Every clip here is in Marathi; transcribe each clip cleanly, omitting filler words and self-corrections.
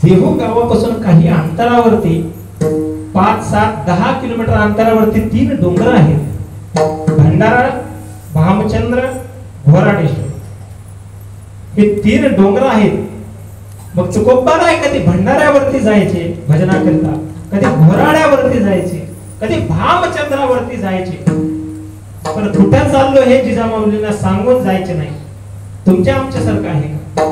देहू गावापासून काही अंतरावरती 5, 7, 10 किलोमीटर अंतरावरती 3 डोंगर आहेत, भंडारा, भामचंद्र, घोराडेश्वर. हे 3 डोंगर आहेत. मग तुकोबाराय कधी भंडाऱ्यावरती जायचे भजनाकरिता, कधी घोराड्यावरती जायचे, कधी भामचंद्रावरती जायचे. पण कुठं चाललो हे जिजामाऊलींना सांगून जायचे नाही. तुमच्या आमच्यासारखं आहे का?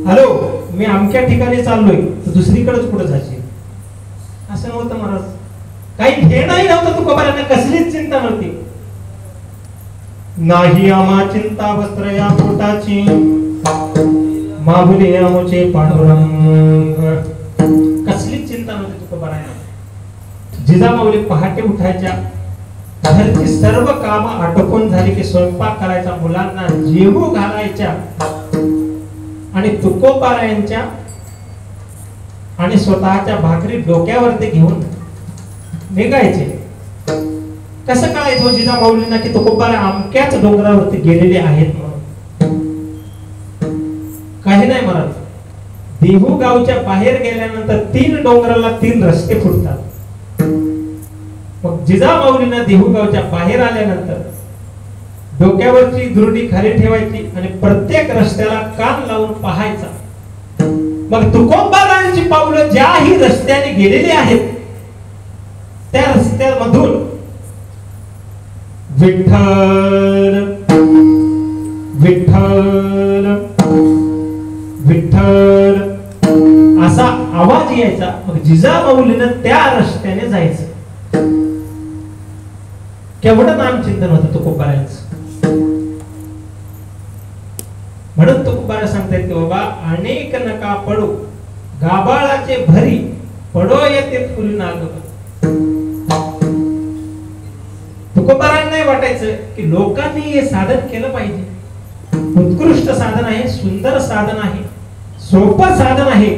हॅलो, मी अमक्या ठिकाणी चाललोय तर दुसरीकडेच कुठं जायचे असं नव्हतं महाराज. काही हे नाही नव्हतं. तुकोबारांना कसलीच चिंता नव्हती. नाही आम्हा चिंता वस्त्र या पोटाची, माहुली आमचे पांडुरंग. कसलीच चिंता नव्हती तुकोबारांना. जिजामाऊली पहाटे उठायच्या, घरची सर्व कामं आटोपून झाली की स्वयंपाक करायचा, मुलांना जेवू घालायच्या आणि तुकोबारायांच्या आणि स्वतःच्या भाकरी डोक्यावरती घेऊन निघायचे. कसं कळायचं जिजामाऊलींना की तुकोबाराय अमक्याच डोंगरावरती गेलेले आहेत म्हणून? काही नाही महाराज. देहू गावच्या बाहेर गेल्यानंतर 3 डोंगराला 3 रस्ते फुटतात. मग जिजामाऊलींना देहू गावच्या बाहेर आल्यानंतर डोक्यावरची दुर्डी खाली ठेवायची आणि प्रत्येक रस्त्याला कान लावून पाहायचा. मग तुकोबारायांची पावलं ज्याही रस्त्याने गेलेली आहेत त्या रस्त्यामधून विठ्ठल विठ्ठल विठ्ठल असा आवाज यायचा. मग जिजामाऊलीनं त्या रस्त्याने जायचं. केवढं नामचिंतन होतं तुकोबारायांचं. म्हणून तुकोबारा सांगतायत की बाबा अनेक नका पडो, गाबाळाचे भरी पडो येते फुली नाग. तुकोबारांना नाही वाटायचं की लोकांनी हे साधन केलं पाहिजे. उत्कृष्ट साधन आहे, सुंदर साधन आहे, सोपं साधन आहे,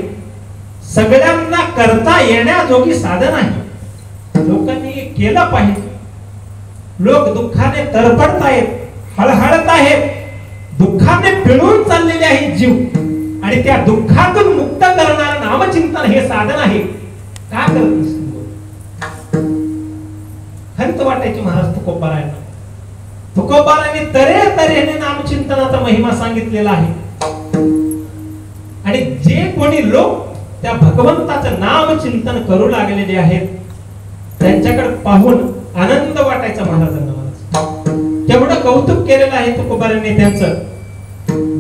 सगळ्यांना करता येण्याजोगी साधन आहे. लोकांनी हे केलं पाहिजे. लोक दुःखाने तरफडतायत, हळहळत आहेत, दुःखाने पिळून चाललेले आहेत जीव, आणि त्या दुःखातून मुक्त करणारं नामचिंतन हे साधन आहे. का करत नसतो? खंत वाटायची महाराज तुकोबारायांना. तुकोबारांनी तऱ्हेतऱ्हेने नामचिंतनाचा महिमा सांगितलेला आहे. आणि जे कोणी लोक त्या भगवंताचं नामचिंतन करू लागलेले आहेत त्यांच्याकडे पाहून आनंद वाटायचा महाराजांना. तेवढं कौतुक केलेलं आहे तुकोबारांनी त्यांचं.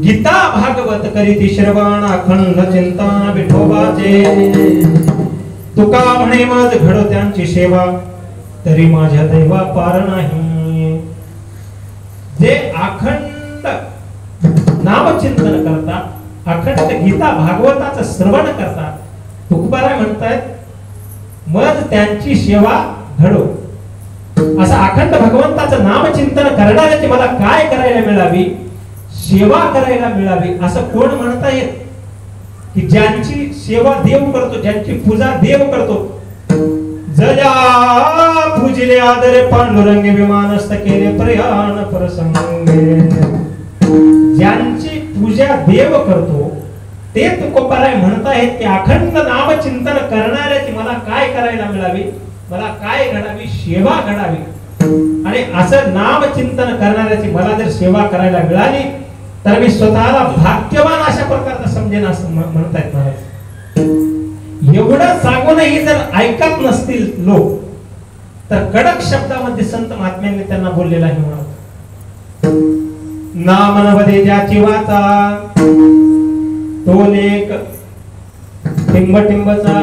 गीता भागवत करीती श्रवण अखंड चिंतन विठोबाचे, तुका म्हणे माझ घडो त्यांची सेवा, तरी माझ्या दैवा पार नाही. जे अखंड नामचिंतन करतात, अखंड गीता भागवताचं श्रवण करतात, तुकोबाराय म्हणतात मज त्यांची सेवा घडो. असं अखंड भगवंताचं नामचिंतन करणाऱ्याची मला काय करायला मिळावी? सेवा करायला मिळावी. असं कोण म्हणता येत की ज्यांची सेवा देव करतो, ज्यांची पूजा देव करतो. जया पूजिले आदरे पांडुरंगे, विमानस्थ केले प्रयाण प्रसंगे. ज्यांची पूजा देव करतो ते तुकोबाराय म्हणतायत की अखंड नामचिंतन करणाऱ्याची मला काय करायला मिळावी? मला काय घडावी? सेवा घडावी. आणि असं नामचिंतन करणाऱ्याची मला जर सेवा करायला मिळाली तर मी स्वतःला भाग्यवान अशा प्रकारचा समजेन असं म्हणतायत महाराज. एवढं सांगूनही जर ऐकत नसतील लोक तर कडक शब्दामध्ये संत महात्म्यांनी त्यांना बोललेला आहे. महाराज नाम नवदे ज्याची वाचा, तो लेख टिंबटिंबचा.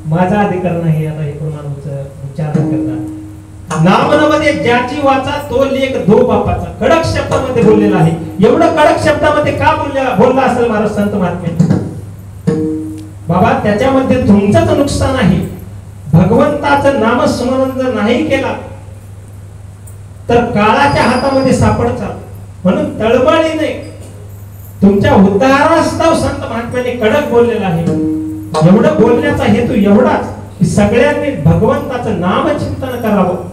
माझा अधिकार नाही आता हे प्रमाणाचं उच्चार करतात. नाम नवदे ज्याची वाचा, तो लेख दो बापाचा. कडक शब्दामध्ये बोललेला आहे. एवढं कडक शब्दामध्ये का बोलला असेल महाराज संत महात्मे? बाबा त्याच्यामध्ये तुमचंच नुकसान आहे. भगवंताचं नामस्मरण जर नाही केला तर काळाच्या हातामध्ये सापडचा. म्हणून तळमळीने तुमच्या उद्धारास्तव संत महात्म्यांनी कडक बोललेला आहे. एवढं बोलण्याचा हेतू एवढाच की सगळ्यांनी भगवंताचं नामचिंतन करावं.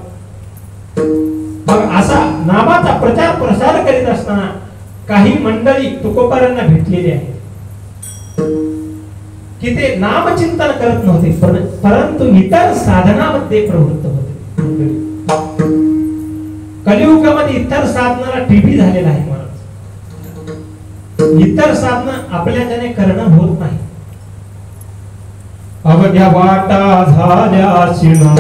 मग असा नामाचा प्रचार प्रसार करीत असताना काही मंडळी तुकोबारांना भेटलेली आहे. की ते नामचिंतन करत नव्हते, परंतु इतर साधनामध्ये प्रवृत्त होते. कलियुगामध्ये इतर साधनाला टीव्ही झालेला आहे महाराज. इतर साधना आपल्याच्याने करणं होत नाही. अवघ्या वाटा झाल्या शिणा